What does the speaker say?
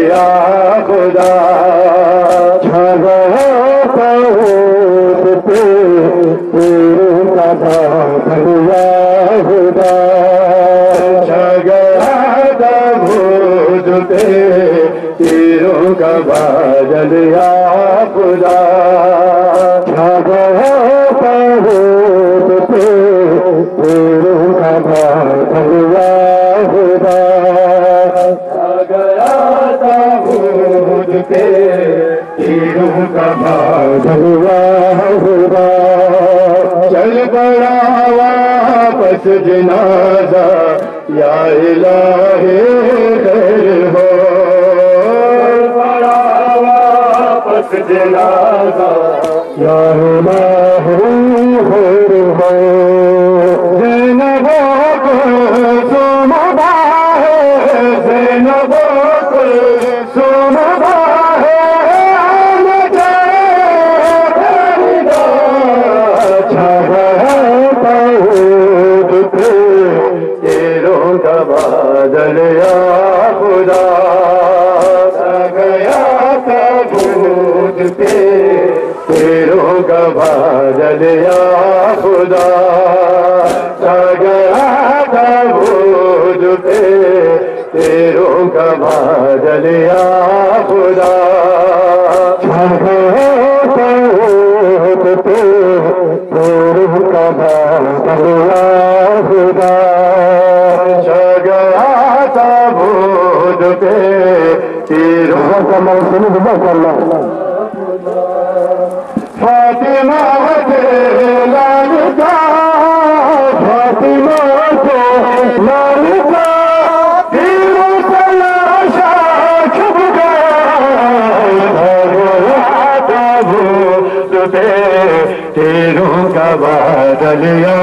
یا خدا چھا گیا تاغوت پہ تیروں کا بادل یا خدا چھا گیا تاغوت پہ تیروں کا بادل یا خدا چھا گیا تاغوت پہ تیروں کا بادل یا خدا تیروں کا بادل یا خدا چل پڑا واپس جنازہ یا الہ خیر ہو پڑا واپس جنازہ یا الہ خیر ہو زینبوں کو سومبا ہے زینبوں کو سومبا بادل یا خدا چھا گیا تاغوت پہ تیروں کا بادل یا خدا چھا گیا تاغوت پہ تیروں کا بادل یا خدا چھا گیا تاغوت پہ تیروں کا بادل یا خدا تاغوت پہ تیروں کا موسم کرنا فاطمہ لال کا فاطمہ کو لال کا تیروں کا لاشا چھپ گیا تاغوت پہ تیروں کا بادل یا